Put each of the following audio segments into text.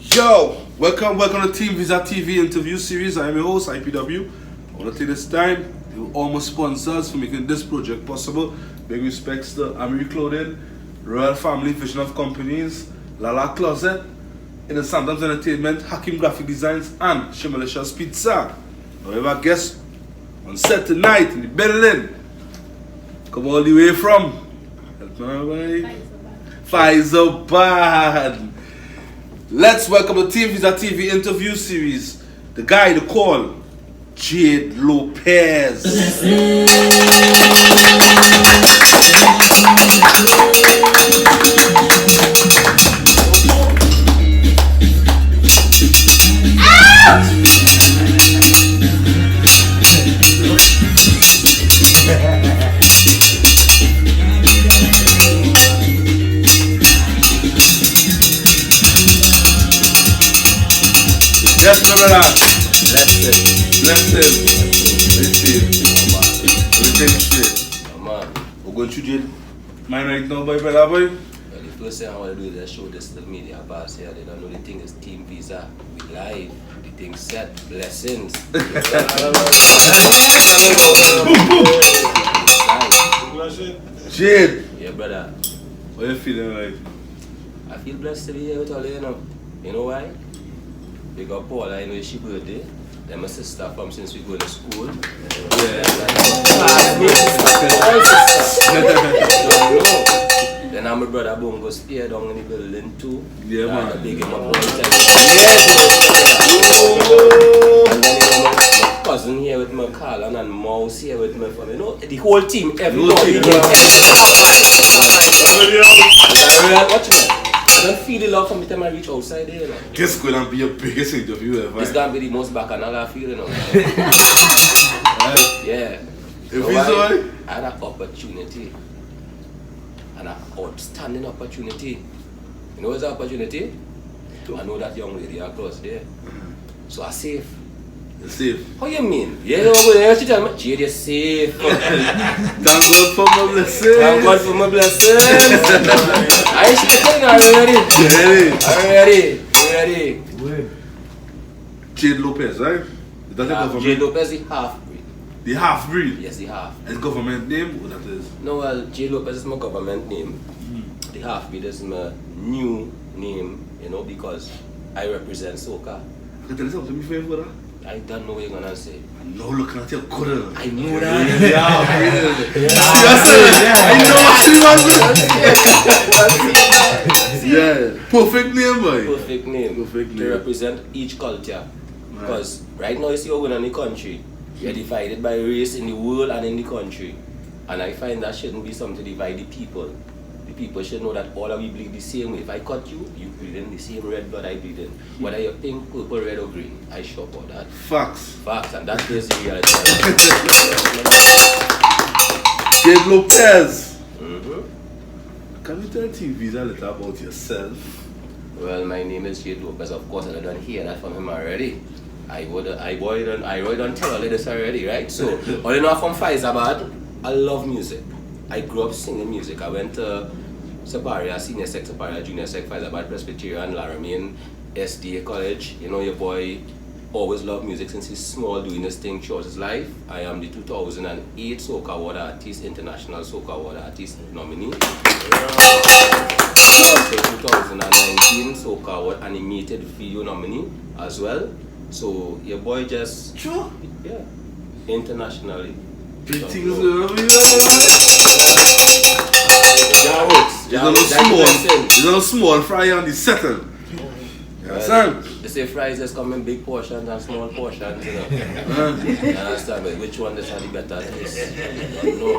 Yo, welcome to TeamViza TV interview series. I am your host, Ep20. I want to take this time to all my sponsors for making this project possible. Big respects to Amiri Clothing, Royal Family Vision of Companies, Lala Closet, Inner Sandams Entertainment, Hakim Graphic Designs, and Shimalicious Pizza. Now we have a guest on set tonight in the Berlin. Come all the way from Faizabad. Let's welcome the TeamViza TV interview series. The guy to call, Jade Lopez. Yes, my brother. Bless him. We take it straight. We're going to Jade. Mine right now, boy, brother, boy. Well, the first thing I want to do is just show this to the media pass here. They don't know the thing is TeamViza. We live. The thing set. Blessings. Jade. Yeah, brother. How you feeling like? I feel blessed to be here with all of you know. You know why? Big up Paul, I know it's your birthday. Then my sister from since we go to school. Yeah. Then I'm my brother Bongo stay down in the building too. Yeah, man. Big him up all the time. And then you know, my cousin here with my Carlin and Mouse here with my family. You know, the whole team, everybody. Watch me. I don't feel the love from the time I reach outside there. Like. This is going to be your biggest interview ever. It's going to be the most bacchanal I feel, you know. Yeah. If you saw it? I had an opportunity. An outstanding opportunity. You know what's the opportunity? I know that young lady across there. So I'm safe. You're safe? How you mean? Yeah, she tell me, Jade, you're safe. Thank God for my blessings. Thank God for my blessings. I ain't shitting, I'm ready. Jade Lopez, right? Is that the government? Jade Lopez is half-breed. The half-breed? Yes, the half. And government name? What that is? No, well, Jade Lopez is my government name. The half-breed is my new name, you know, because I represent soca. I can tell you something before that? I don't know what you're gonna say. No, looking at your good. I know that. Yeah, perfect name, boy. Perfect name. To represent each culture. Because right now you see over in the country, we are divided by race in the world and in the country. And I find that shouldn't be something to divide the people. The people should know that all of we bleed the same way. If I cut you, you bleed in the same red blood I bleed in. Whether you're pink, purple, red or green, I sure about that. Facts, and that is the reality. Jade Lopez. Can you tell TeamViza a little about yourself? Well, my name is Jade Lopez. Of course, I don't hear that from him already. I already don't tell all of this already, right? So, all you know from Faizabad, I love music. I grew up singing music. I went to Separia, Senior Sec, Separia, Junior Sec, Faizabad, Presbyterian, Laramie, SDA College. You know, your boy always loved music since he's small, doing this thing throughout his life. I am the 2008 Soca Award Artist, International Soca Award Artist nominee. Also 2019 Soca Award Animated Video nominee as well. So your boy just internationally. Big things It's a small fry on the settle. You understand? They say fries just come in big portions and small portions, you know. You understand? But which one is the better taste? No.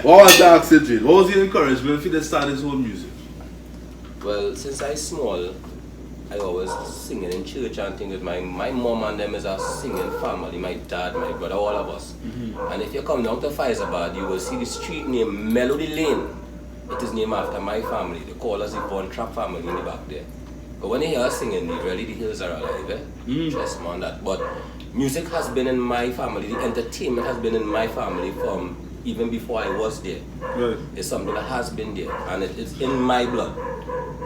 What was the oxygen? What was the encouragement for you to start this whole music? Well, since I small, I always singing in church and things with my mom and them is a singing family, my dad, my brother, all of us. And if you come down to Faizabad, you will see the street named Melody Lane. It is named after my family. They call us the Von Trapp family in the back there. But when you hear us singing, really the hills are alive, eh? Trust me on that. But music has been in my family, the entertainment has been in my family from even before I was there. Right. It's something that has been there, and it's in my blood.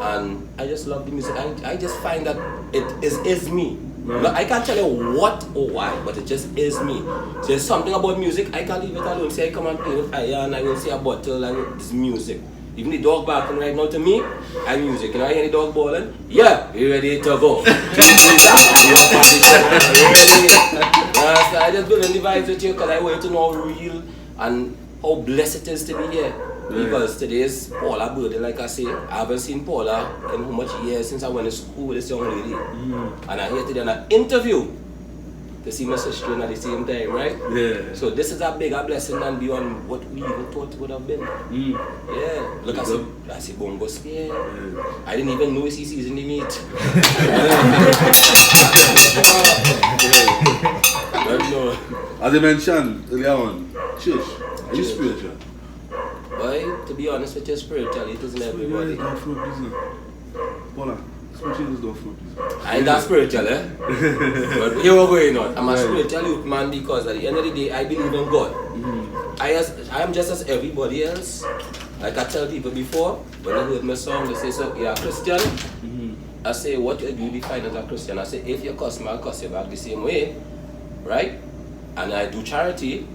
And I just love the music. I just find that it is me. Right. I can't tell you what or why, but it just is me. So there's something about music, I can't leave it alone. Say I come and play with fire and I will see a bottle and it's music. Even the dog barking right now to me, I'm music. You know, I hear the dog bawling? Yeah, we ready to go. You ready? So I just build the vibes with you because I want you to know how real and how blessed it is to be here. Because today is Paula birthday, like I say. I haven't seen Paula in how much years since I went to school with this young lady. And I'm here today on an interview to see my sister at the same time, right? Yeah. So this is a bigger blessing than beyond what we even thought it would have been. Yeah. Look, I see Bongo Spear. Yeah. I didn't even know he's season the meat. As I mentioned earlier on, church, are you spiritual? Boy, to be honest with you, spirituality isn't everybody. Paula, spiritual is not for business. I ain't that spiritual, eh? But here we're going on. I'm a spiritual youth man because at the end of the day, I believe in God. I am just as everybody else. Like I tell people before, when they heard my song, they say, so you're a Christian? I say, what do you define as a Christian? I say, if you cuss me, I'll cuss you back the same way, right? And I do charity,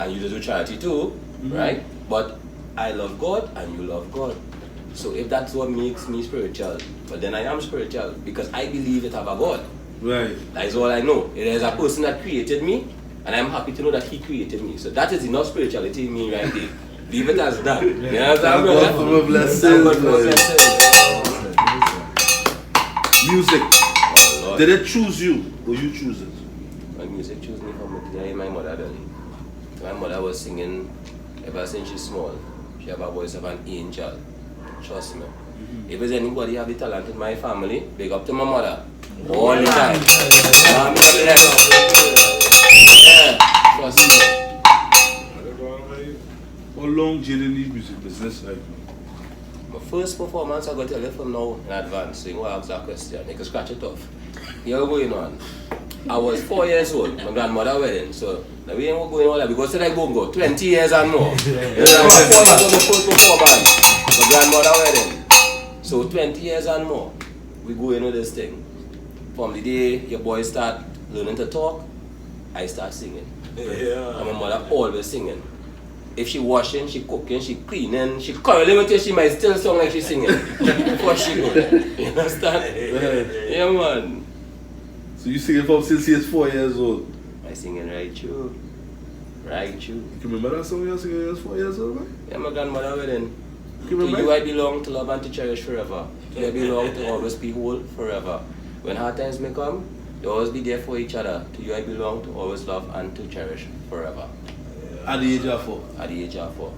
and you do charity too, right? But I love God, and you love God. So if that's what makes me spiritual, but then I am spiritual because I believe it have a God. Right. That is all I know. It is a person that created me, and I'm happy to know that he created me. So that is enough spirituality in me right there. Leave it as that. You know what I'm God for my blessings. Music. Oh, did it choose you or you choose it? My music chose me from the day my mother belly. My mother was singing ever since she's small. She have a voice of an angel. Trust me. If there's anybody have the talent in my family, big up to my mother. All the time. Yeah, trust me. How long Jade in the music business like? My first performance I got to tell you from now in advance, so you want to ask that question, you can scratch it off. Here we're going on. I was 4 years old, my grandmother wedding, so now we ain't going on there because it's like bongo, 20 years and more. I was 4 years old, the first performance, my grandmother wedding. So 20 years and more, we go into this thing. From the day your boys start learning to talk, I start singing. Yeah. And my mother always singing. If she washing, she cooking, she cleaning, she curling until she might still sound like she's singing before she go. You understand? Yeah, man. So you singing from since he is 4 years old? I singing right through. Right through. You can remember that song you were singing when you was 4 years old, man? Yeah, my grandmother wedding. You To remember? you I belong, to love and to cherish forever. To you I belong, to always be whole forever. When hard times may come, you always be there for each other. To you I belong, to always love and to cherish forever. At the age of 4? At the age of 4.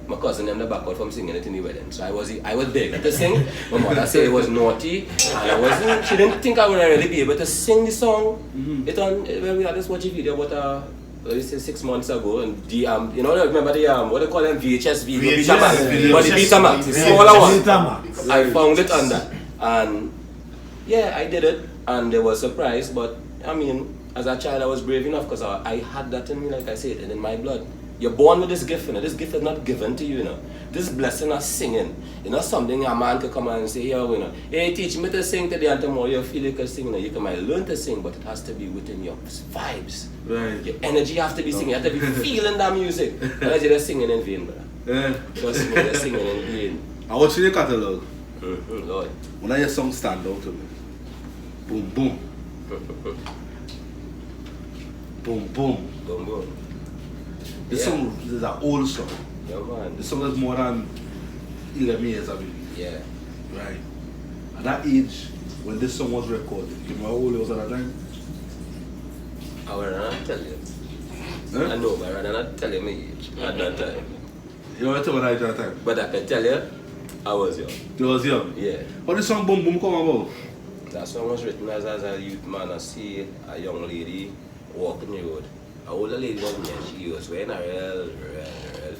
My cousin them the back out from singing it in the wedding. So I was big to sing. My mother said it was naughty and she didn't think I would really be able to sing the song. It on when we had this watch a video about let's say 6 months ago and the you know remember the what they call them VHS video Betamax. But the Betamax, the smaller one. I found it on that. And yeah, I did it and they were surprised, but I mean as a child I was brave enough because I had that in me, like I said, and in my blood. You're born with this gift, you know. This gift is not given to you, you know. This blessing of singing, you know, something a man could come and say, yeah, you know, hey, teach me to sing today and tomorrow you feel you can sing, you know. You can might learn to sing, but it has to be within your vibes. Right. Your energy has to be singing, you have to be feeling that music. Otherwise you're just singing in vain, brother. Yeah. Trust me, you're singing in vain. I watch your catalog. Lord. When I hear song stand out to me. Boom, boom. Boom, boom. Boom, boom. This song is an old song. Yeah, man. This song is more than 11 years, I believe. Yeah. Right. At that age, when this song was recorded, you know how old it was at that time? I would not tell you. Huh? I know, but I would not tell you my age at that time. You don't tell me that at that time? But I can tell you, I was young. You was young? Yeah. How did the song Boom Boom come about? That song was written as a youth man. I see a young lady walking the road. An older lady wasn't there. She was wearing a real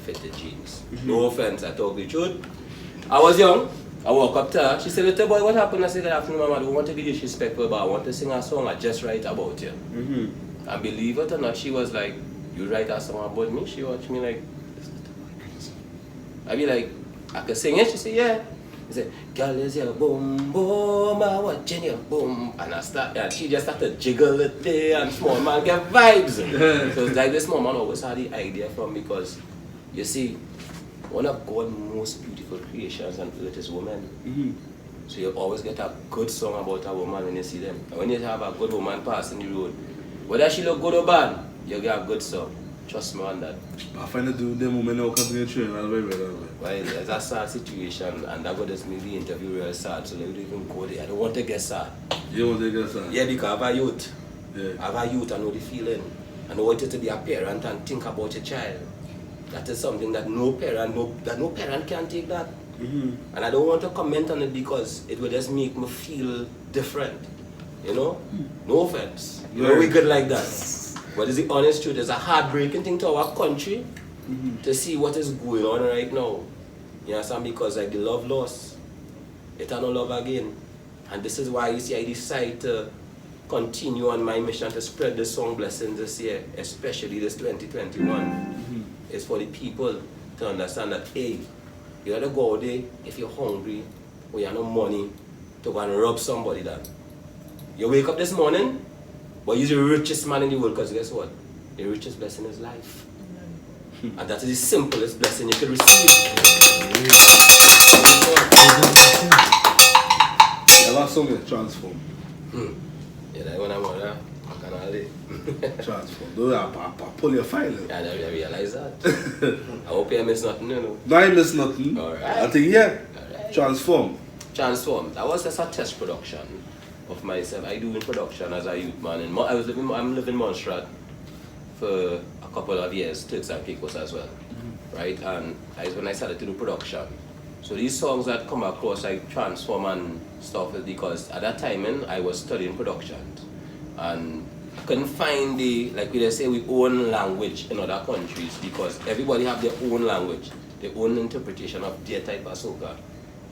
fitted jeans. No offense, I talk the truth. I was young. I walk up to her. She said, little boy, what happened? I said, good afternoon, mama. I don't want to be disrespectful, but I want to sing a song I just write about you. And believe it or not, she was like, you write a song about me? She watched me like, this I be like, I could sing it. She say, yeah. He said, girl is here, boom, boom, I watching you, boom. And I start, and she just started jiggle it there, and small man get vibes. So it's like this small man always had the idea from me, because, you see, one of God's most beautiful creations on earth is women. So you always get a good song about a woman when you see them. And when you have a good woman passing the road, whether she look good or bad, you get a good song. Trust me on that. I find it do them women now continue training very well. Well, it's a sad situation, and that got just made the interview real sad, so they don't even go there. I don't want to get sad. You want to get sad? Yeah, because I have a youth. Yeah. I have a youth, I know the feeling. I know what it is to be a parent and think about your child. That is something that no parent can take that. And I don't want to comment on it because it will just make me feel different. You know? No offense. You know, we good like that. But it's the honest truth. It's a heartbreaking thing to our country to see what is going on right now. You understand? Because like the love lost, it ain't no love again. And this is why you see I decided to continue on my mission to spread the song blessings this year, especially this 2021. It's for the people to understand that, hey, you gotta go out there if you're hungry or you have no money to go and rob somebody down. You wake up this morning, but you're the richest man in the world, because guess what? The richest blessing is life. And that is the simplest blessing you can receive. Ever song is Transform? Yeah, that one I'm on there. I can already. Transform. Do that, pull your file. Yeah, I realize that. I hope you miss nothing, you know. No, I miss nothing. Alright. I think, yeah. Alright. Transform. Transform. That was just a test production of myself. I do in production as a youth man. I'm living in Montserrat for a couple of years, Turks and Caicos as well. Right? And when I started to do production. So these songs that come across like Transform and stuff is because at that time I was studying production. And I couldn't find like we say, we own language in other countries, because everybody have their own language, their own interpretation of their type of soca.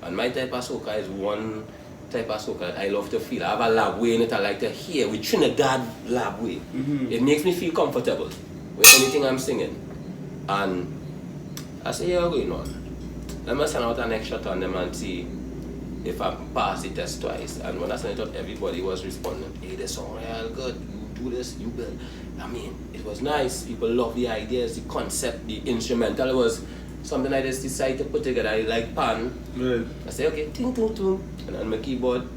And my type of soca is one type of soca that I love to feel. I have a lab way in it I like to hear, with Trinidad lab way. It makes me feel comfortable with anything I'm singing. And I say, yeah, going on. Let me send out an extra on them and see if I pass the test twice. And when I sent it out, everybody was responding, hey, this song real good, you do this, you build. I mean, it was nice. People love the ideas, the concept, the instrumental. It was something I just decided to put together. I like pan. Right. I say, okay, ting, ting, ting. And on my keyboard,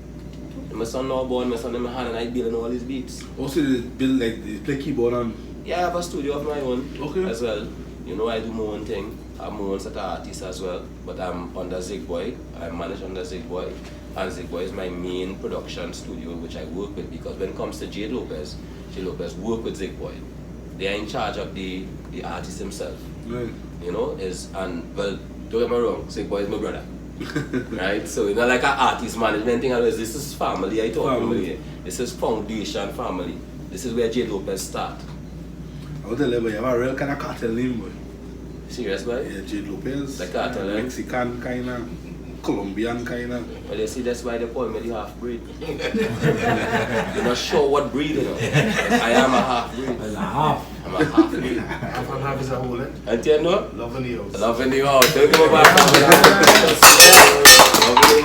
my son now born, my son in my hand, and I building all these beats. Also, they build like, they play keyboard and... Yeah, I have a studio of my own as well. You know, I do my own thing. I'm my own set of artist as well, but I'm under Zig Boy. I manage under Zig Boy, and Zig Boy is my main production studio which I work with, because when it comes to Jade Lopez work with Zig Boy. They are in charge of the artist himself. Right. You know, well, don't get me wrong, Zig Boy is my brother. Right? So it's not like an artist management thing, this is family I talk about here. This is foundation family. This is where Jade Lopez start. I will tell you, you have a real kind of cartel name, boy. Serious, boy? Yeah, Jade Lopez. Like cartel, eh? Mexican kind of, Colombian kind of. Well, you see, that's why they call me the half-breed. You're not sure what breed, you know. I am a half-breed. I'm a half. I'm a half-breed. Half and half is a whole, eh? And you know? Love in the house. Love in the house. Don't give a back. Love in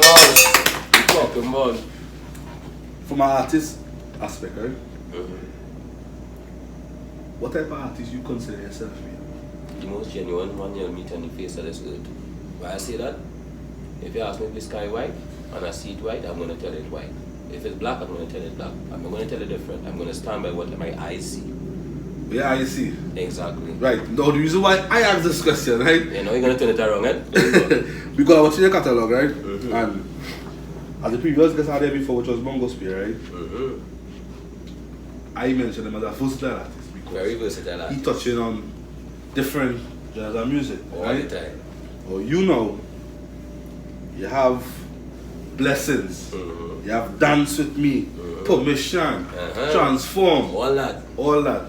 the house. You talking about? From an artist aspect, right? What type of artist you consider yourself to be? The most genuine one you'll meet on the face of this earth. Why I say that? If you ask me if the sky white and I see it white, I'm going to tell it white. If it's black, I'm going to tell it black. I'm going to tell it different. I'm going to stand by what my eyes see. Yeah, I see. Exactly. Right. Now, the reason why I asked this question, right? You know, you're going to turn it around, eh? Because I was in your catalog, right? And as the previous guest I had there before, which was Bongo Spear, right? I mentioned him as a versatile artist. Very versatile artist. He touching on different genres of music, All right? the time. Well, you know, you have Blessings, you have Dance With Me, Permission, Transform, All that. all that.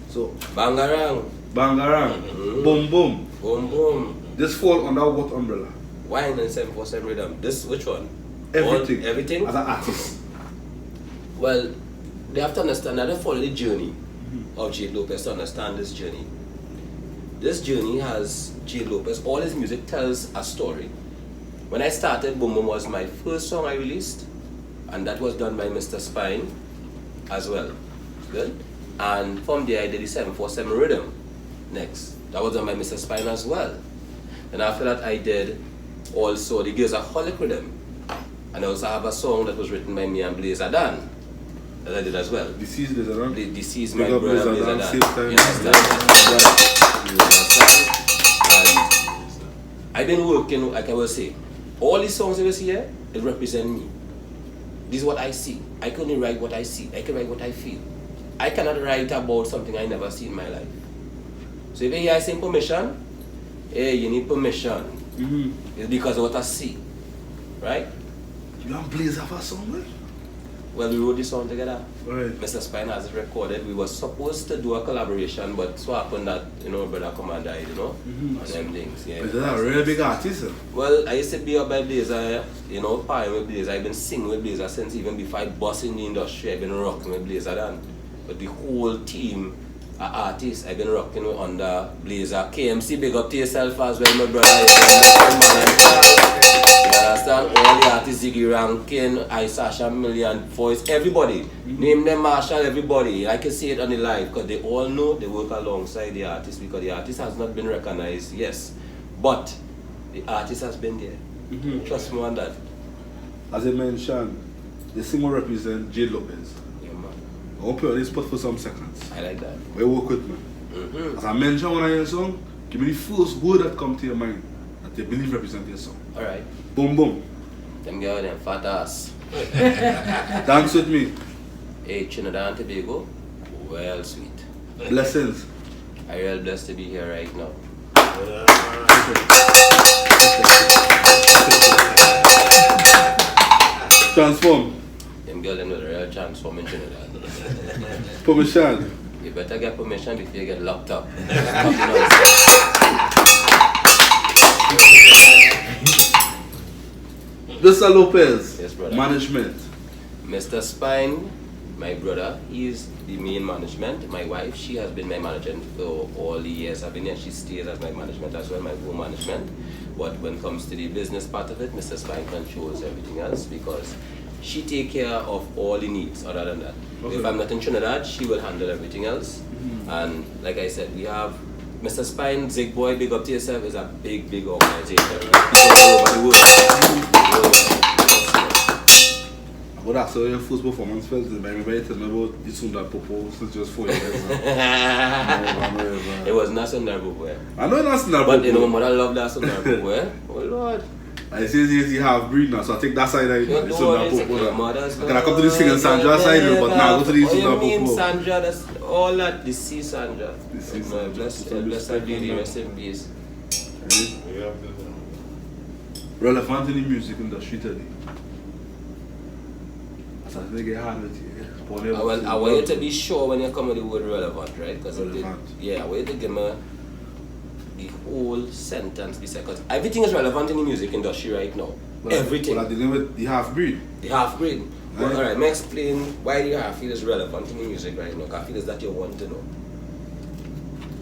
So, Bangarang. Bangarang, Boom Boom. Boom boom. This fall under what umbrella? Wine and 747 rhythm. This, which one? Everything. All, everything? As an artist. Well, they have to understand that they follow the journey of Jade Lopez to understand this journey. this journey has Jade Lopez. All his music tells a story. When I started, Boom Boom was my first song I released, and that was done by Mr. Spine as well. Good? And from there I did the 747 Rhythm next. That was done by Mr. Spine as well. And after that I did also the Gears-aholic Rhythm. And I also have a song that was written by me and Blazer Dan that I did as well. Deceased Blazer Dan? Deceased Big my up brother Blazer Blazer Dan, Dan. same time. You understand? You understand? And I've been working, like I will say, all these songs you see here, it represent me. This is what I see. I can only write what I see. I can write what I feel. I cannot write about something I never see in my life. So if you hear I say permission, hey, you need permission. It's because of what I see. Right? You and Blaze have a song, man? Well, we wrote this song together. Right. Mr. Spine has it recorded. We were supposed to do a collaboration, but so happened that, brother come and died, on them things. Yeah. But they're a really big artist, sir. Well, I used to be up by Blazer, playing with Blazer. I've been singing with Blazer since even before I bust in the industry. I've been rocking with Blazer then. But the whole team are artists. I've been rocking with under Blazer. KMC, big up to yourself as well, my brother. You understand? All the artists, Ziggy Rankin, Sasha Million, Voice, everybody. Name them Marshall, everybody. I can see it on the live because they all know they work alongside the artist because the artist has not been recognized, yes. But the artist has been there. Trust me on that. As I mentioned, the singer represents Jade Lopez. Yeah, man. I want to play on this spot for some seconds. I like that. Where you work with me. As I mentioned when I hear a song, give me the first word that comes to your mind that they believe represents your song. Alright. Boom boom. Them girl, them fat ass. Dance with me. Hey, Trinidad and Tobago, well sweet. Blessings. I'm real blessed to be here right now. Transform. Them girl, them know the real transform in Trinidad. Permission. You better get permission before you get locked up. Mr. Lopez. Yes, brother. Management. Mr. Spine, my brother, he is the main management. My wife, she has been my management for all the years I've been here. She stays as my management as well, my home management. But when it comes to the business part of it, Mr. Spine controls everything else because she take care of all the needs other than that. Okay. If I'm not in Trinidad, she will handle everything else. And like I said, we have Mr. Spine, Zig Boy, big up to yourself, is a big, big organization. People all over the world. But that's your first performance first. Everybody tell me about the Sundar Popo since just 4 years. It was not Sundar Popo. I know that's Sundar Popo. But my mother loved that Sundar Popo. Oh Lord. I say you have breed now, so I take that side out. Don't Sundar worry, Popo. Can I come to the singing Sandra side, but now go to the Sundar Popo. You mean Sandra? That's all that. The C Sandra. Bless her lady, rest in peace. Relevant in the music industry today. So I get hard with you. I want you to be sure when you come with the word relevant, right? Because I want you to give me the whole sentence, because everything is relevant in the music industry right now. Everything. Well, I dealing with the half breed. The half breed. Right. Well, alright, let me explain why the half breed is relevant in the music right now. Because I feel is that you want to know.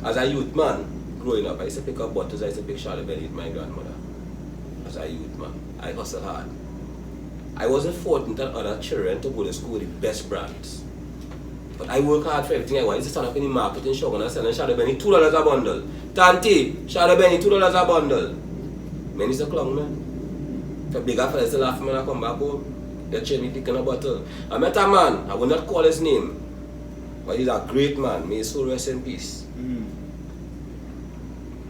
As a youth man, growing up, I used to pick up bottles, I used to pick Charlie Belly with my grandmother. As a youth man, I hustle hard. I wasn't fortunate than other children to go to school with the best brands. But I work hard for everything I want. I used to stand up in the market in Shogun and selling Shadow Benny $2 a bundle. Tanti, Shadow Benny $2 a bundle. Man is a clown, man. If a bigger fella still laugh when I come back home, they check me picking a bottle. I met a man, I will not call his name, but he's a great man. May his soul rest in peace.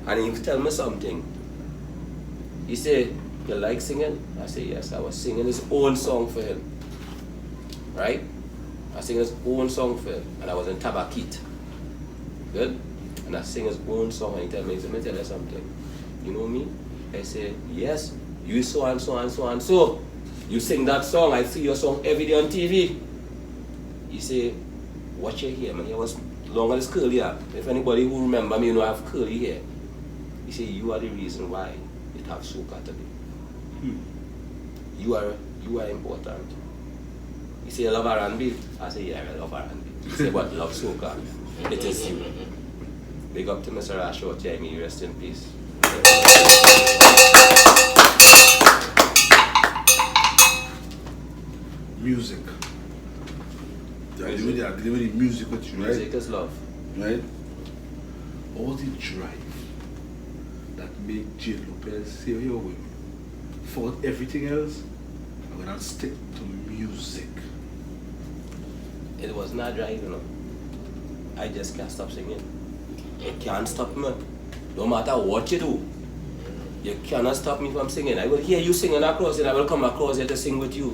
And he tell me something. He said, "You like singing?" I said, "Yes." I was singing his own song for him. Right? I sing his own song for him. And I was in Tabakit. Good? And I sing his own song and he tell me, "Let me tell you something. You know me?" I say, "Yes, you so and so and so and so. You sing that song, I see your song every day on TV." He say, "Watch your hair, man. It was long as curly hair. If anybody who remember me, you know I have curly hair." He say, "You are the reason why it have soca today. You are important." He say, "You love R&B?" I say, "Yeah, I love R&B." He say, "But love soca. It is you." Big up to Mr. Ashworth, yeah, may he rest in peace. Music. I deliver the music with you, right? Music is love. Right? What was the drive that made Jade Lopez say, yo, wait, for everything else, I'm gonna stick to music? It was not drive, you know. I just can't stop singing. You can't stop me. No matter what you do, you cannot stop me from singing. I will hear you singing across and I will come across here to sing with you.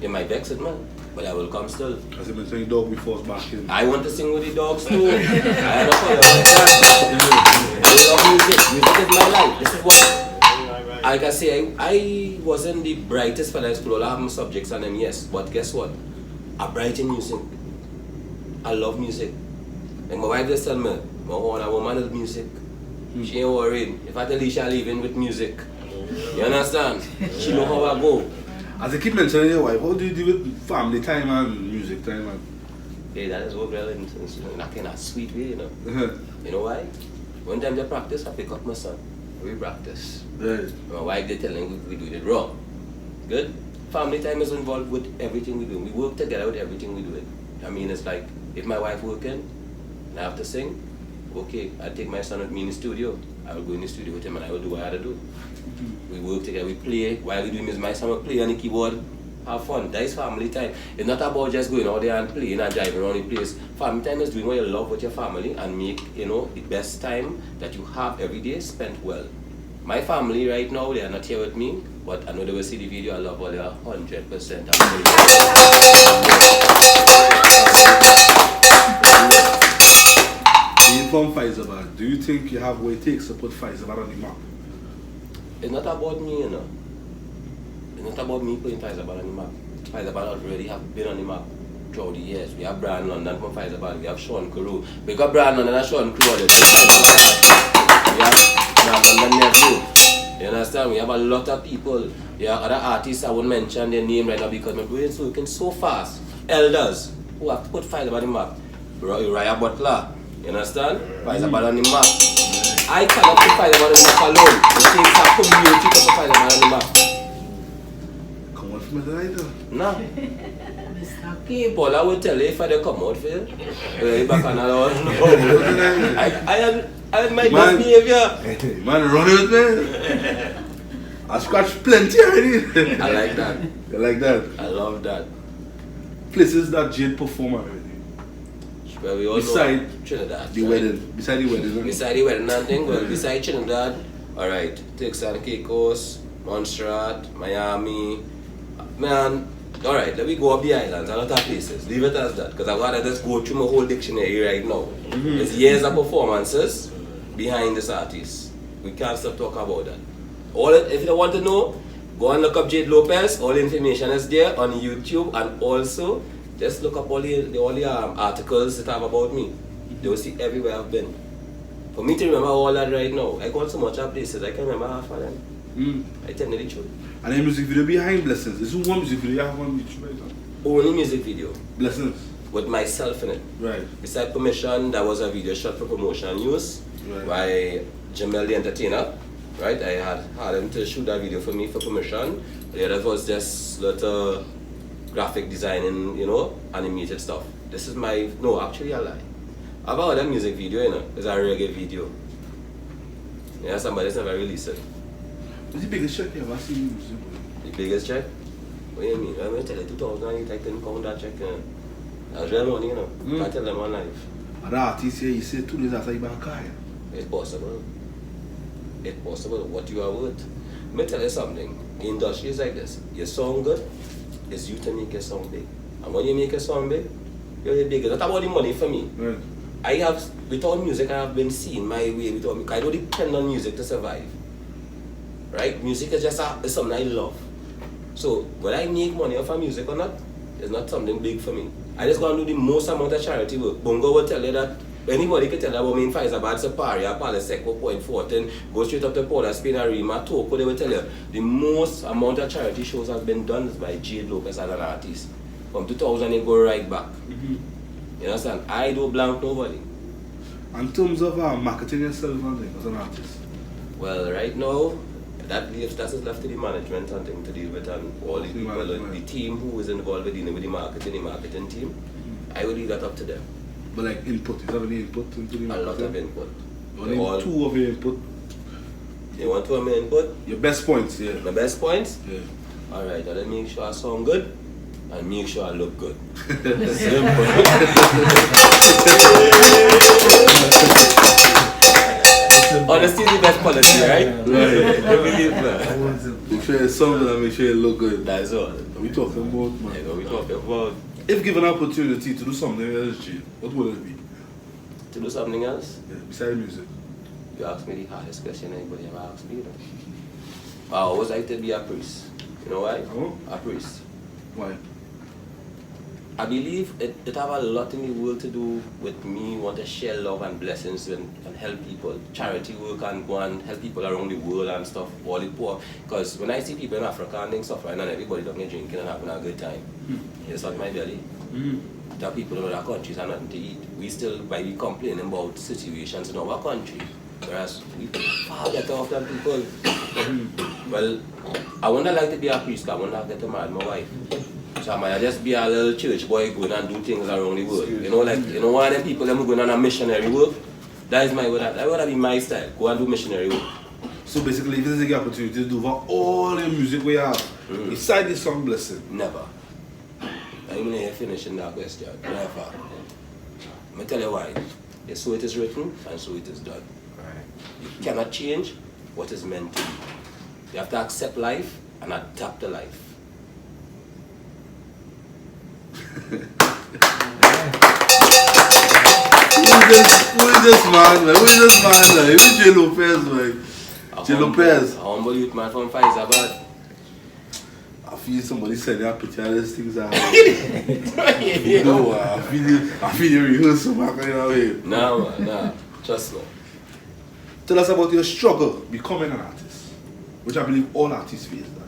You might vex it, man, but I will come still. As I've been saying dog before it's back in. I want to sing with the dogs too. I had a call like that. I love music. Music is my life. This is what, like I say, I wasn't the brightest fellow in school. I have my subjects and them, yes. But guess what? I'm bright in music. I love music. Like my wife just tell me, my woman is music. She ain't worried. If I tell her she'll leave in with music. You understand? She know how I go. As I keep mentioning your wife, how do you deal with family time and music time? And Hey, that is what well in a kind of sweet way, you know. You know why? One time they practice, I pick up my son. We practice. right. My wife they telling we do it wrong. Good? Family time is involved with everything we do. We work together with everything we do. I mean, it's like if my wife working and I have to sing, okay, I take my son with me in the studio. I will go in the studio with him and I will do what I have to do. We work together, we play. While we do music, my son will play on the keyboard. Have fun. That is family time. It's not about just going out there and playing and driving around the place. Family time is doing what you love with your family and make, you know, the best time that you have every day spent well. My family right now, they are not here with me, but I know they will see the video. I love all they are 100%. Being from Faizabad, do you think you have what it takes to put Faizabad on the map? It's not about me, you know. It's not about me putting Faizabad on the map. Faizabad already have been on the map throughout the years. We have Brian London from Faizabad, we have Sean Carew. We got Brian London and Sean Carew. We have Brian London nephew. You understand? We have a lot of people. There are other artists I won't mention their name right now because my brain is working so fast. Elders who have put Faizabad on the map. Raya Butler. You understand? Faizabad on the map. I cannot put Faizabad on the map alone. It takes a community to put Faizabad on the map. Come on from the lighter. No. Mr. K. Paula will tell you if I don't come out for you. Back on I had my best behavior. Man, run with me. I scratched plenty already. I like that. You like that? I love that. Places that Jade perform already. Well, we all Beside know Trinidad. The right? wedding. Beside the wedding. Right? Beside the wedding and thing, well, beside Trinidad, alright, Turks and Caicos, Montserrat, Miami. Man, alright, let me go up the islands, a lot of places. Leave it as that, because I want to just go through my whole dictionary right now. There's years of performances behind this artist. We can't stop talking about that. If you want to know, go and look up Jade Lopez. All the information is there on YouTube, and also just look up all the articles that have about me. They will see everywhere I've been. For me to remember all that right now, I gone so much of places, I can remember half of them. I tell you the truth. And the music video behind Blessings. This is one music video you have on YouTube right now. Only music video. Blessings. With myself in it. Right. Beside Permission, that was a video shot for promotion use by Jamel the Entertainer. Right, I had him to shoot that video for me for Permission. The other was just little graphic designing, you know, animated stuff. This is my, no, actually I lie. About that music video, you know, it's a reggae video. Yeah, somebody's never released it. What's the biggest check you ever seen in music? The biggest check? What do you mean? I'm going to tell you 2008, I couldn't count that check. That was real money, you know. Can't tell them on life. And the artist here, you say 2 days after you buy a car. It's possible. It's possible what you are worth. Let me tell you something. The industry is like this. Your song good, it's you to make your song big. And when you make a song big, you're big. It's not about the money for me. Right. I have, without music, I have been seeing my way without music. I don't depend on music to survive. Right? Music is just it's something I love. So, whether I make money off of music or not, it's not something big for me. I just go and do the most amount of charity work. Bongo will tell you that anybody can tell you about me in Faizabad, Saparia, Paliseko, Point Fortin, go straight up to Port Spain, Arima, Toko, they will tell you the most amount of charity shows have been done by Jade Lopez as an artist. From 2000 it go right back. You understand? I don't blank nobody. In terms of marketing yourself and things as an artist. Well, right now, that is left to the management and thing to deal with, and all the people, the team who is involved with dealing with the marketing team. I will leave that up to them. But like input, you have any input into the A marketing? lot of input. Only two of your input. You want two of my input? Your best points, yeah. My best points? Yeah. Alright, let me make sure I sound good and make sure I look good. Simple. Honesty is the best policy, right? Make sure it's something and make sure it look good. That's all. What we talking about, man? You know, we talking about If given an opportunity to do something else, Jade, what would it be? to do something else. Yeah, besides music. You asked me the hardest question anybody ever asked me. You know? I always like to be a priest. You know why? Oh? A priest. Why? I believe it have a lot in the world to do with me want to share love and blessings and help people. Charity work and go and help people around the world and stuff, all the poor. Because when I see people in Africa and things stuff right now, and everybody down there drinking and having a good time, it's not my belly. There are people in other countries have nothing to eat. We still might be complaining about situations in our country, whereas we far better off than people. Well, I wouldn't like to be a priest, I wouldn't like to get married my wife. So I might just be a little church boy going and do things around the world. You know, like, you know, one of them people them going on a missionary work. That is that would be my style. Go and do missionary work. So basically, if this is the opportunity to do for all the music we have, beside this song blessing. Never. I'm not finishing that question. Never. Let me tell you why. Yes, so it is written and so it is done. You cannot change what is meant to be. You have to accept life and adapt to life. Who is this man, man? Who is this man, man? Who is Jade Lopez, man? Jade Lopez. A humble youth man from Pfizer, but I feel somebody said that picture of these things out. No, I feel you rehearsal back in a way. Nah, man, nah. Trust me. Tell us about your struggle becoming an artist, which I believe all artists face that.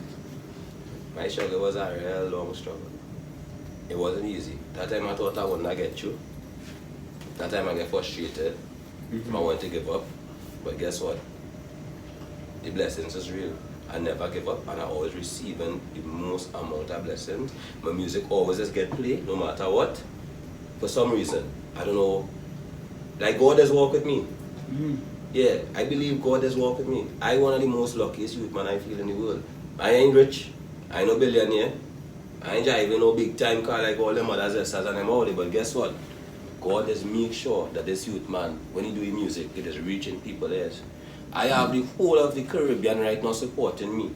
My struggle was a real long struggle. It wasn't easy. That time I thought I wouldn't get through. That time I get frustrated. I wanted to give up. But guess what? The blessings is real. I never give up and I always receiving the most amount of blessings. My music always just get played no matter what. For some reason. I don't know. Like God has walked with me. Yeah, I believe God has walked with me. I one of the most luckiest youth man I feel in the world. I ain't rich. I ain't no billionaire. I ain't driving no big time car like all them others and them all day, but guess what? God has made sure that this youth man, when he do his music, it is reaching people's ears. I have the whole of the Caribbean right now supporting me.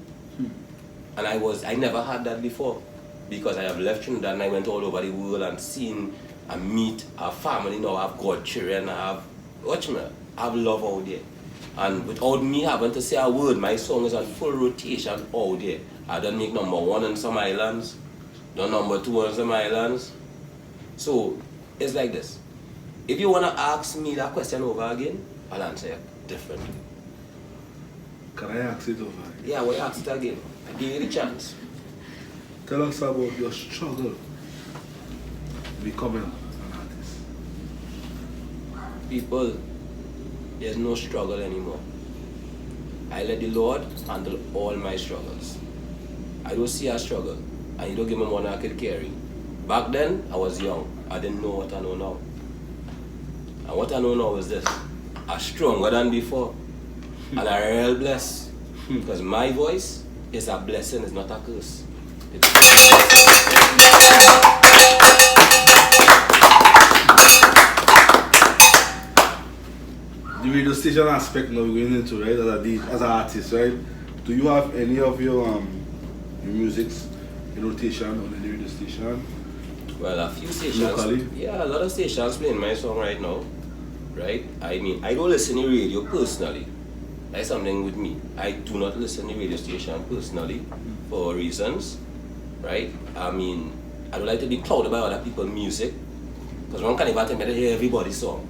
And I never had that before. Because I have left Trinidad and I went all over the world and seen and meet a family now. I have godchildren, I have, watch me, I have love out there. And without me having to say a word, my song is on full rotation out there. I don't make #1 on some islands. The #2 on some islands. So, it's like this. If you want to ask me that question over again, I'll answer it differently. Can I ask it over again? Yeah, I will ask it again. I give you the chance. Tell us about your struggle becoming an artist. People, there's no struggle anymore. I let the Lord handle all my struggles. I don't see a struggle, and you don't give me money I could carry. Back then, I was young. I didn't know what I know now. And what I know now is this. I'm stronger than before. And I'm real blessed. Because my voice is a blessing, it's not a curse. The radio station aspect now we're going into, right, as an artist, right? Do you have any of your musics in rotation on the radio station? Well, a few stations. Locally? Yeah, a lot of stations playing my song right now. Right? I mean, I don't listen to radio personally. That's something with me. I do not listen to radio station personally for reasons. Right? I mean, I don't like to be clouded by other people's music. Because one can even tell me to hear everybody's song.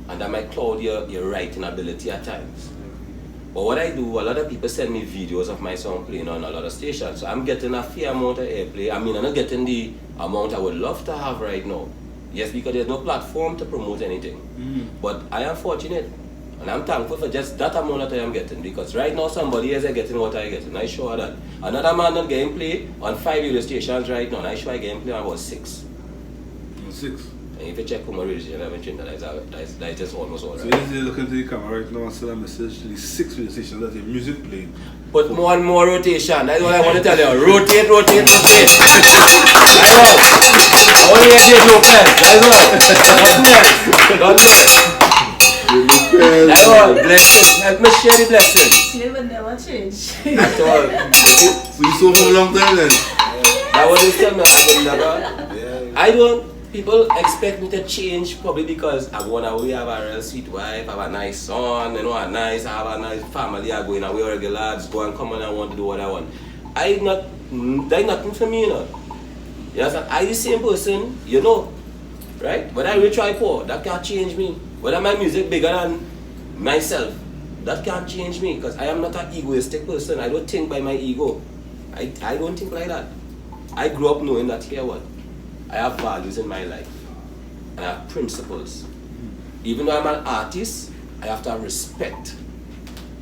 And that might cloud your writing ability at times. But what I do, a lot of people send me videos of my song playing on a lot of stations. So I'm getting a fair amount of airplay. I mean, I'm not getting the amount I would love to have right now. Yes, because there's no platform to promote anything. But I am fortunate. And I'm thankful for just that amount that I am getting, because right now somebody else is getting what I get, and I sure that. Another man not getting play on 5 radio stations right now, and I sure I getting play on about 6. 6. And if you check my radio station, I haven't changed that's just almost all So right. you're looking to the camera right now and send a message to the 6 radio stations that the music playing. Put more and more rotation, that's what I want to tell you. Rotate, rotate, rotate. That's all. I want to hear Jade Lopez, that's all. What's next? Don't say. That's all. Blessings. Help me share the blessings. She will never change. That's all. So you saw for a long time then? That was the thing, man. I don't. People expect me to change probably because I go away, I have a real sweet wife, I have a nice son, I have a nice family, I go in away regular, go and come and I want to do what I want. That's nothing for me, you know. You understand? I the same person, you know, right? But I will try poor, that can't change me. Whether my music bigger than myself, that can't change me, because I am not an egoistic person. I don't think by my ego. I don't think like that. I grew up knowing that here what? I have values in my life. And I have principles. Even though I'm an artist, I have to have respect.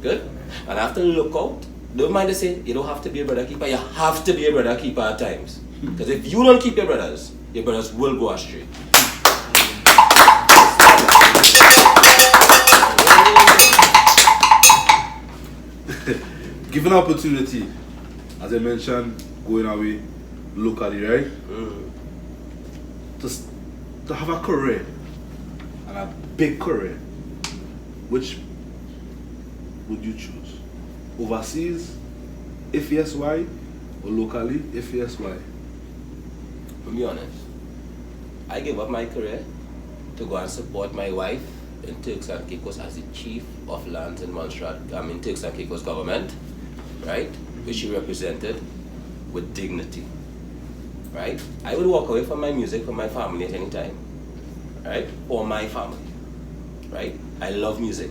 Good? And I have to look out. Don't mind to say, you don't have to be a brother keeper, you have to be a brother keeper at times. Because if you don't keep your brothers will go astray. Given opportunity, as I mentioned, going away locally, right? To have a career, and a big career, which would you choose? Overseas, if yes, why? Or locally, if yes, why? To be honest, I gave up my career to go and support my wife in Turks and Caicos as the chief of lands in Montserrat, Turks and Caicos government, right? Which she represented with dignity, right? I would walk away from my music for my family at any time, right? Or my family, right? I love music,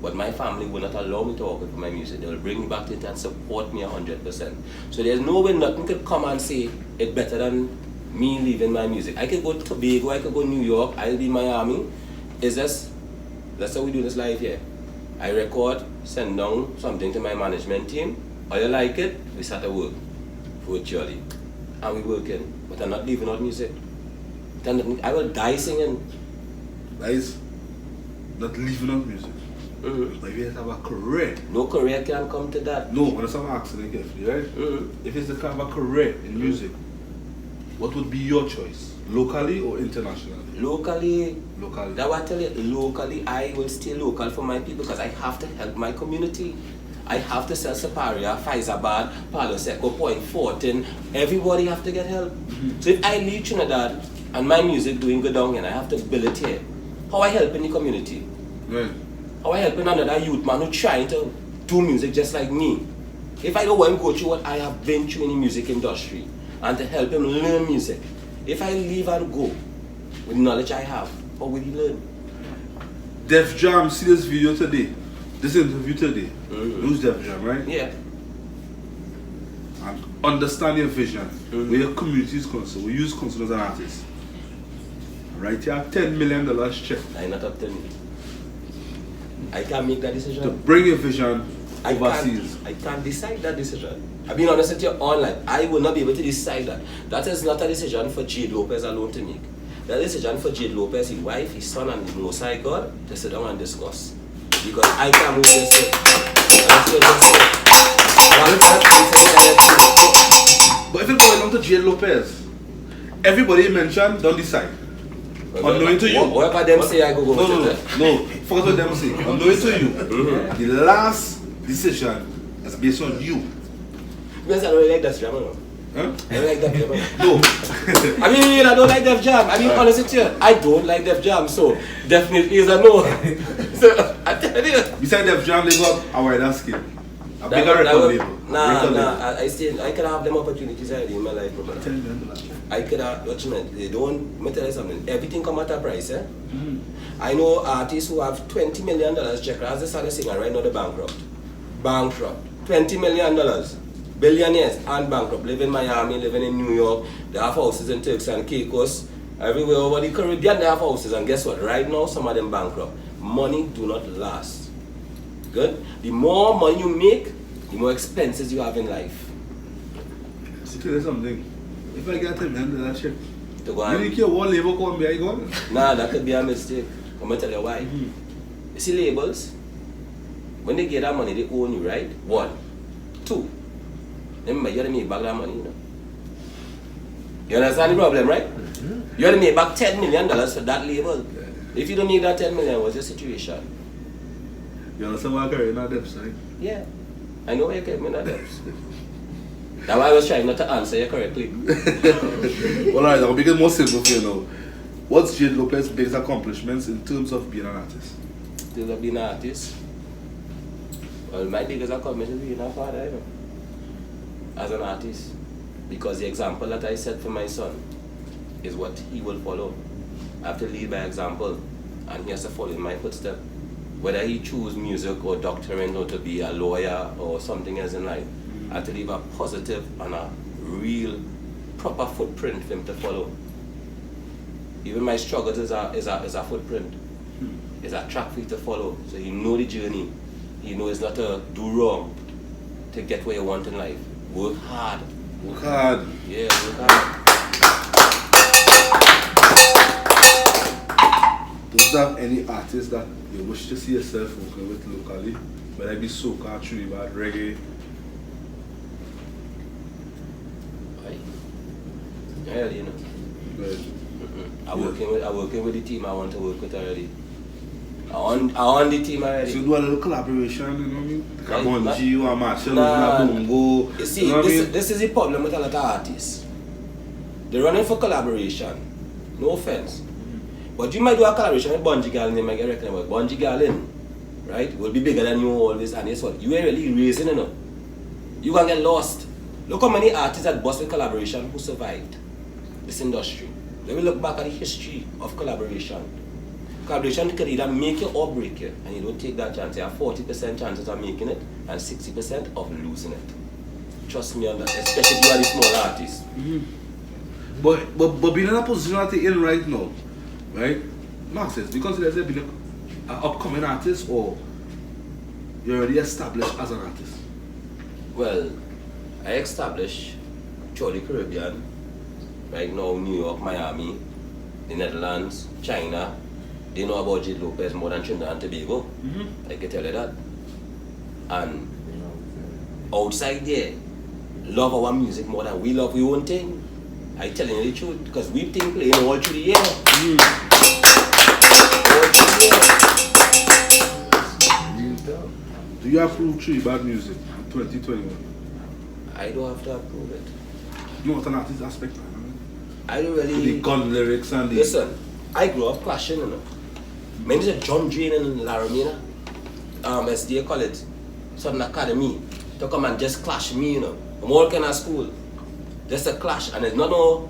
but my family will not allow me to walk away from my music. They will bring me back to it and support me 100%. So there's no way nothing could come and say it's better than me leaving my music. I could go to Tobago, I could go to New York, I'll be in Miami. It's just, that's how we do this live here. I record, send down something to my management team. Or you like it, we start to work virtually. And we working. But I'm not leaving out music. I will die singing. That is not leaving out music. Like you have a career. No career can come to that. No, when I'm asking carefully, right? If it's to have a career in music, what would be your choice? Locally or internationally? Locally. Locally. That's what I tell you. Locally, I will stay local for my people because I have to help my community. I have to sell Saparia, Faizabad, Palo Seco, Point 14. Everybody have to get help. So if I leave Trinidad and my music doing good down here and I have to build it here, how I help in the community? Right. How I helping another youth man who trying to do music just like me? If I don't want to go through what I have been through in the music industry and to help him learn music, if I leave and go with knowledge I have, how will he learn? Def Jam, see this video today, this interview today. Who's Def Jam, right? Yeah. And understand your vision, where your community is concerned, we use concerned as an artist. Right here, $10 million check. I'm not up to me. I can't make that decision. To bring your vision overseas. I can't decide that decision. I've been honest with you online. I will not be able to decide that. That is not a decision for Jade Lopez alone to make. That is a decision for Jade Lopez, his wife, his son, and the Most High God to sit down and discuss. Because I can't move this thing. That's what I'm saying. But if it boils down to Jade Lopez, everybody you mentioned don't decide. Unknowing to you. Whatever them say, I go No, forget what them say. Unknowing to you, the last decision is based on you. Because I don't like that drama, no. Huh? I don't like that drama. No. I mean, I don't like Def Jam. I mean, honest with you, I don't like Def Jam, so definitely is a no. So, I tell you. Besides Def Jam, they got a wider scale. A bigger record label. I could have them opportunities already in my life, bro. $10 million. I could have, what you mean, they don't, let me tell you something, everything come at a price, eh? I know artists who have $20 million check, as they started singing, right now they're bankrupt. $20 million. Billionaires and bankrupt, live in Miami, living in New York, they have houses in Turks and Caicos, Everywhere over the Caribbean they have houses, and guess what? Right now some of them bankrupt. Money do not last. Good? The more money you make, the more expenses you have in life. To tell you something, if I get him handle that shit, To go you and, think your one label come be I gone? nah, that could be a mistake. I'm gonna tell you why. You see labels, when they get that money, they own you, right? 1. 2. Remember, you have to make back that money, you know. You understand the problem, right? You have to make back $10 million for that label. If you don't need that 10 million, what's your situation? You understand why I carry in that depth, right? Yeah, I know where you came in that depths. That's why I was trying not to answer you correctly. Well, alright, I'll make it more simple for you now. What's Jade Lopez's biggest accomplishments in terms of being an artist? Still being an artist. Well, my biggest accomplishment is being a father, you know, as an artist. Because the example that I set for my son is what he will follow. I have to lead by example, and he has to follow in my footsteps. Whether he choose music or doctoring or to be a lawyer or something else in life, I have to leave a positive and a real, proper footprint for him to follow. Even my struggles is a footprint. It's a track for you to follow. So you know the journey. You know it's not to do wrong to get where you want in life. Work hard. Work hard. Yeah, work hard. Does there have any artists that you wish to see yourself working with locally? Whether it be soca, tribal, reggae? Yeah, you know. Good. I'm working with the team I want to work with already. I on the team already. So you do a little collaboration, you know what I mean? Like a Nah. Bungie or a Marshall, Nah. or a Bongo. You see, know what I mean? this is the problem with a lot of artists. They're running for collaboration. No offense. But you might do a collaboration with Bungie Girl and they might get recognized. But Bungie Girl in, right, will be bigger than you always. And guess what? You ain't really racing, you know. You gonna get lost. Look how many artists that bust with collaboration who survived this industry. Let me look back at the history of collaboration. Collaboration can either make you or break you, and you don't take that chance. You have 40% chances of making it and 60% of losing it. Trust me on that, especially if you are the small artist. But being in a position that you're in right now, right? Mark says, because there's been an upcoming artist or you're already established as an artist? Well, I established through the Caribbean, right now New York, Miami, the Netherlands, China. They know about Jade Lopez more than Trinidad and Tobago. I can tell you that. And outside there, love our music more than we love our own thing. I telling you the truth, because we've been playing all through the year. All through the year. Do you approve Tree Bad Music in 2021? I don't have to approve it. You know what an artist aspect, right? I don't The really... gun lyrics and the... Listen, I grew up clashing, you know. Many said John Drain and Laramina, as they call it, Southern Academy, to come and just clash me, you know. I'm working at school, just a clash, and it's not no,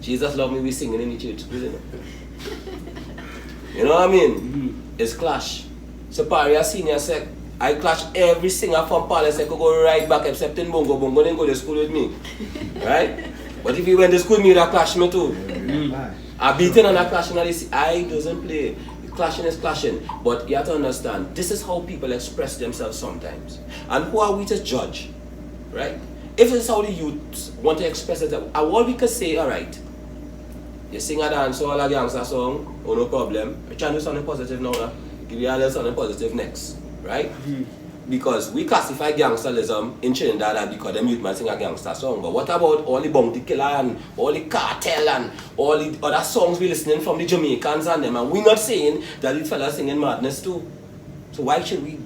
Jesus love me, we singing in the church, you know. You know what I mean? It's clash. So Paria Senior said, I clash every singer from Palace, I could go right back except in Bongo. Bongo didn't go to school with me, right? But if he went to school with me, that clash me too. I beaten on that clashing, I doesn't play. Clashing is clashing, but you have to understand, this is how people express themselves sometimes. And who are we to judge, right? If this is how the youth want to express it, all we could say, alright, you sing a dance or a gangster song, oh no problem. We're trying to do something positive now, give you a little something positive next, right? Because we classify gangsterism in Trinidad because them youth man sing a gangster song. But what about all the bounty killer and all the cartel and all the other songs we listening from the Jamaicans and them? And we're not saying that these fellas singing madness too. So why should we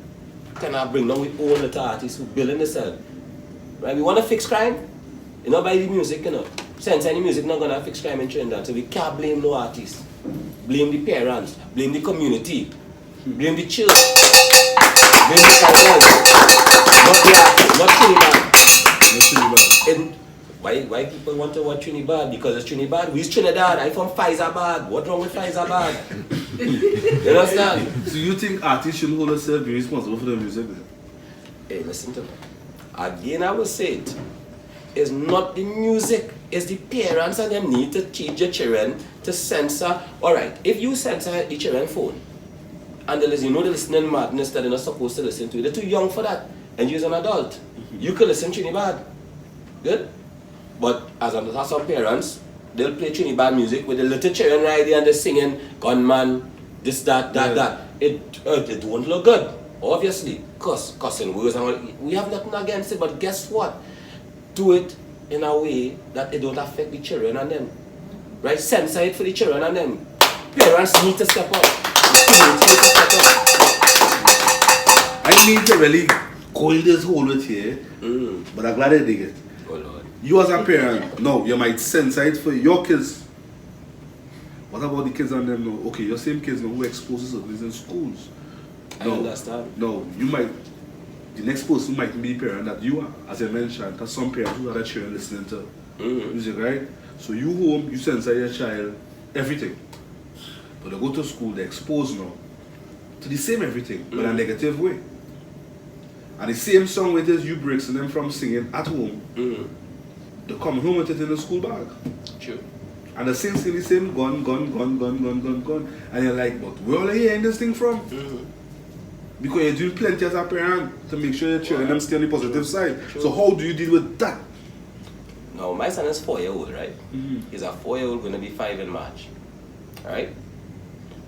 kind of bring down with all the artists who building themselves? Right? We want to fix crime? You know, by the music, you know. Since any music not gonna fix crime in Trinidad, so we can't blame no artists. Blame the parents, blame the community, blame the church. Not Trinidad. And why people want to watch Trinidad? Because it's Trinidad. We's Trinidad. I'm from Faizabad. What's wrong with Faizabad? You understand? So you think artists shouldn't hold themselves be responsible for their music then? Hey, listen to me. Again, I will say it. It's not the music, it's the parents and them need to teach your children to censor. Alright, if you censor the children phone and they listen, you know they're listening madness that they're not supposed to listen to, they're too young for that, and you're an adult. You can listen Trinidad. Good? But as some parents, they'll play Trinidad music with the little children right there and they're singing gunman, this, that. It won't look good, obviously. Cussing words and all. We have nothing against it, but guess what? Do it in a way that it don't affect the children and them. Right? Censor it for the children and them. Parents need to step up. Parents need to step up. I need to really go in this hole with here, but I'm glad I dig it. Oh Lord. You as a parent, no, you might censor it for your kids. What about the kids and them now? Okay, your same kids now who exposes us in schools. I understand. No, you might, the next person might be the parent that you are, as I mentioned, because some parents who are the children listening to music, right? So you home, you censor your child, everything. But they go to school, they're exposed now to the same everything, but in a negative way. And the same song with it, you breaks them from singing at home. They come home with it in the school bag. True. And the same thing, the same gun. And you're like, but where are you hearing this thing from? Because you're doing plenty as a parent to make sure your children them stay on the positive side. True. So how do you deal with that? Now, my son is 4-year-old, right? He's a 4-year-old, going to be 5 in March. Right?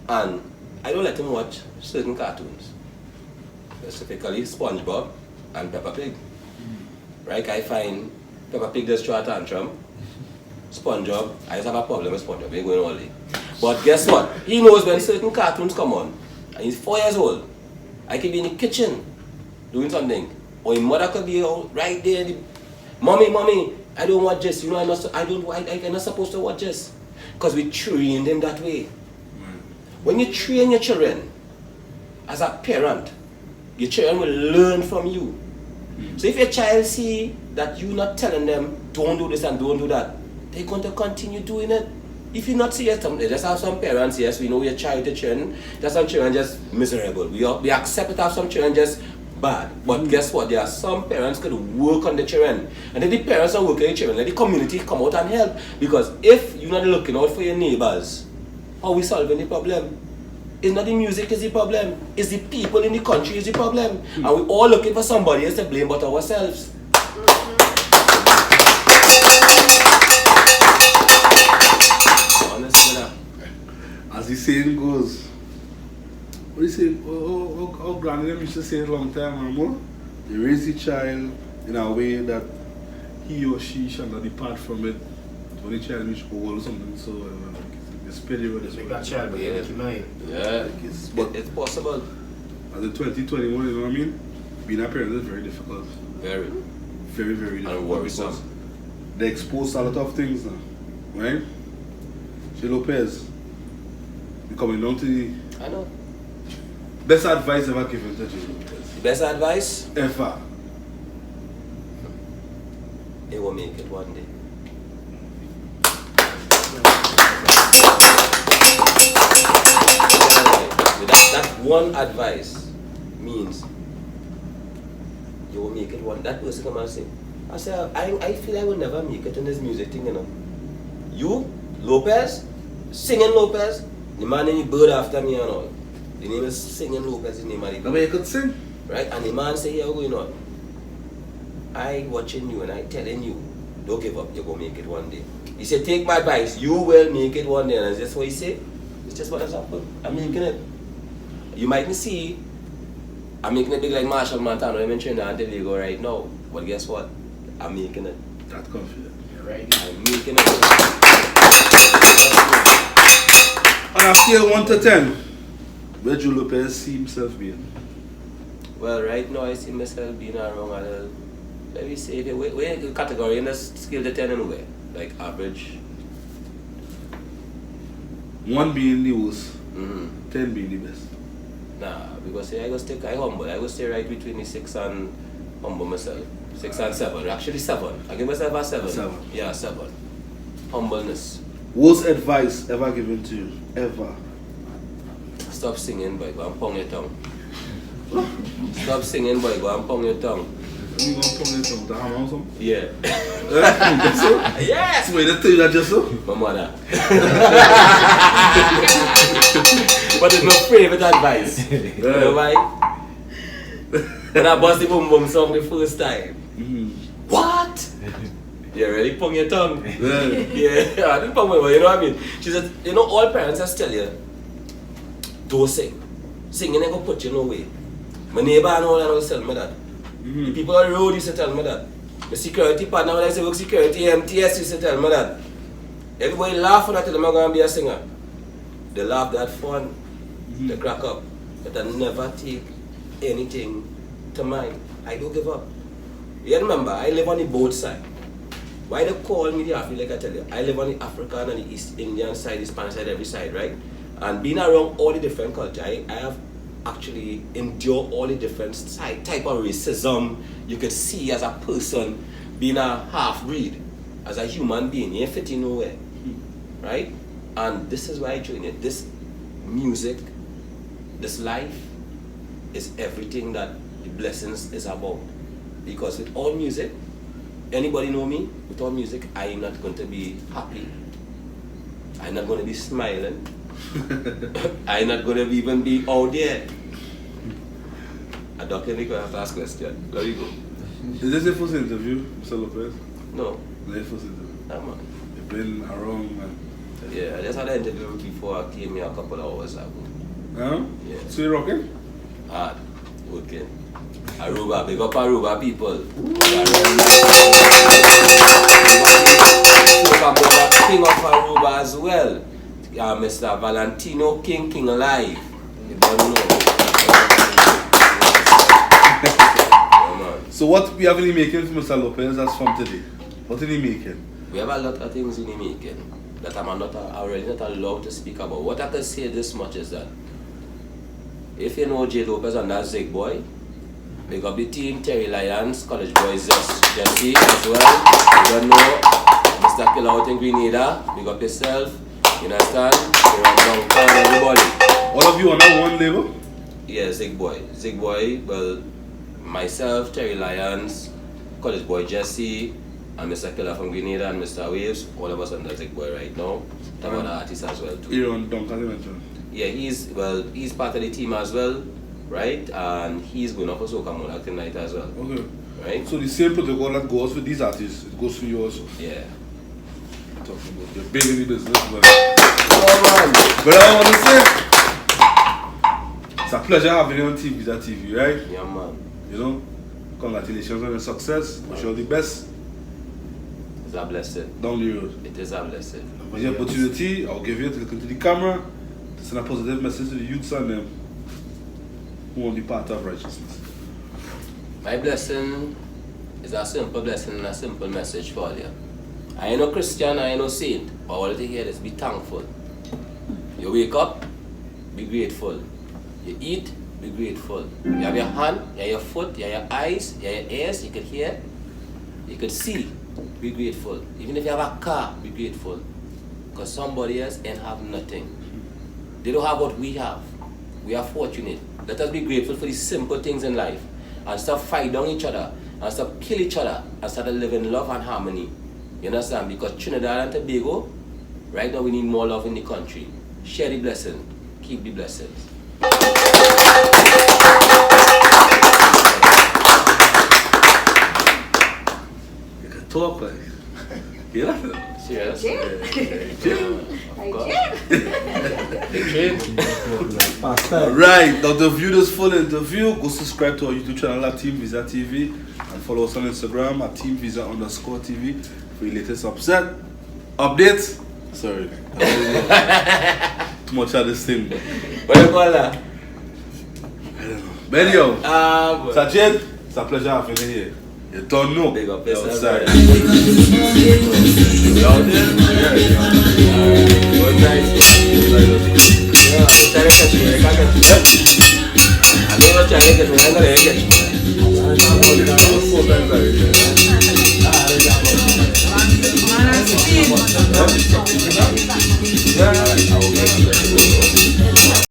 And I don't let him watch certain cartoons. Specifically SpongeBob and Peppa Pig. Right? I find Peppa Pig just throw a tantrum. SpongeBob, I just have a problem with SpongeBob. They're going all day. But guess what? He knows when certain cartoons come on, and he's 4 years old. I could be in the kitchen doing something, or his mother could be right there. Mommy, I don't watch this. You know, I'm not supposed to watch this, because we train them that way. When you train your children, as a parent, your children will learn from you. So if your child see that you're not telling them, don't do this and don't do that, they're going to continue doing it. If you not see it, they just have some parents, yes, we know your child, the children, there's some children just miserable. We accept it, have some children just bad. But guess what? There are some parents could work on the children. And if the parents are working on the children, let the community come out and help. Because if you're not looking out for your neighbors, how are we solving the problem? It's not the music is the problem, it's the people in the country is the problem. And we're all looking for somebody else to blame but ourselves. Honestly, As the saying goes, what do you say? How grandmother used to say a long time, Mama? They raise the child in a way that he or she shall not depart from it. When the child reach old or something, so the spirit of this Make that child be Yeah. 89. yeah, but it's possible. as in 2021, you know what I mean? Being a parent is very difficult. Very. Very, very difficult. And worrisome. because they expose to a lot of things now. Right? Jade Lopez, we're coming down to the I know. best advice ever given to Jade Lopez. Best advice? Ever. They will make it one day. That one advice means you will make it one. That person come and say, I feel I will never make it in this music thing, you know. You, Lopez, singing Lopez, the man in the bird after me and all. The name is Singing Lopez, the name of the The way you could sing. right? And the man say, yeah, what's going on? I watching you and I telling you, don't give up, you're going to make it one day. He said, take my advice, you will make it one day. And that's what he said. It's just what has happened. I'm making it. You mightn't see, I'm making it big like Marshall Montano, I'm in Trinidad and Tobago right now. But guess what? I'm making it. That confident. You're right. I'm making it. On a scale 1 to 10, where Jade Lopez see himself being? Well, right now I see myself being around a little, let me say, we're in the category in the scale to 10 anyway. Like average. 1 being the worst, Mm-hmm. 10 being the best. Nah, because I go stay humble. I go stay right between the 6 and humble myself. 6 and 7. Actually 7. I give myself a 7. 7. Yeah, 7. Humbleness. Worst advice ever given to you? Ever? Stop singing, boy. Go and pong your tongue. Stop singing, boy. Go and pong your tongue. You gonna put it on the hammer or something? Yeah. Just so? Yes! So wait, they tell you that just so? My mother. But it's my favorite advice. You know why? When I bust the boom boom song the first time. What? You ready? Pong your tongue. Yeah, I didn't pong my, you know what I mean? She said, you know, all parents just tell you, don't sing. Singing ain't gonna put you nowhere. My neighbor and all that always tell me that. The people on the road used to tell me that. The security partner, when I say work security, MTS used to tell me that. Everybody laugh when I tell them I'm gonna be a singer. They laugh, that fun, they crack up. But I never take anything to mind. I don't give up. You remember, I live on the both side. Why they call me the African, like I tell you, I live on the African and the East Indian side, the Spanish side, every side, right? And being around all the different cultures, I have actually endured all the different type of racism you could see as a person, being a half-breed, as a human being, you ain't fitting nowhere, right? And this is why I join it. This music, this life, is everything that the blessings is about. Because with all music, anybody know me? With all music, I'm not going to be happy. I'm not going to be smiling. I'm not going to even be out there. A doctor Nico have to ask question. There you go. Is this your first interview, Mr. Lopez? No. This your first interview? No, man. You've been around, man. Yeah, I just had an interview before I came here a couple of hours ago. Huh? Yeah. So you're rocking? Hard. Working. Aruba, big up Aruba people. King of Aruba as well. Mr. Valentino King Alive. You don't know. So what we have in the making for Mr. Lopez that's from today? What is he making? We have a lot of things in the making that I'm really not allowed to speak about. What I can say this much is that if you know Jade Lopez and that Zig Boy, big up the team, Terry Lyons, College Boys Jesse as well. You don't know, Mr. Killer out in Grenada, big up yourself, you understand? You're on downtown, everybody. All of you on that one label? Yeah, Zig Boy. Zig Boy, well, myself, Terry Lyons, College Boy Jesse, and Mr. Killer from Grenada and Mr. Waves, all of us on the Zig Boy right now. Talk about the artists as well too. Here on Duncan, you mentioned. Yeah, he's part of the team as well, right? And he's going up for Soca Monarch tonight as well. Okay. Right? So the same protocol that goes for these artists, it goes for you also. Yeah. Talking about you're big in the business, but Oh I want to say it's a pleasure having you on TeamViza TV, right? man. Yeah man. You know, congratulations on your success. Wish you all the best It's a blessing. down the road. It is a blessing. With the opportunity, I'll give you to look into the camera to send a positive message to the youths and them who want to be part of righteousness. My blessing is a simple blessing and a simple message for you. I ain't no Christian, I ain't no saint, but all you hear is be thankful. You wake up, be grateful. You eat, be grateful. You have your hand, you have your foot, you have your eyes, you have your ears, you can hear, you can see, be grateful. Even if you have a car, be grateful. Because somebody else ain't have nothing. They don't have what we have. We are fortunate. Let us be grateful for the simple things in life. And stop fighting down each other. And stop kill each other. And start to live in love and harmony. You understand? Because Trinidad and Tobago, right now we need more love in the country. Share the blessing. Keep the blessings. You can talk like. You know? Serious? Alright, now to view this full interview, go subscribe to our YouTube channel at TeamViza TV and follow us on Instagram at TeamViza_TV for your latest updates. Sorry. Too much of this thing. What do you call that? I don't know. But anyhow, Boy. Sajid, it's a pleasure having you here. You don't know. Big up You're yourself, outside. brother. You out there? Yeah.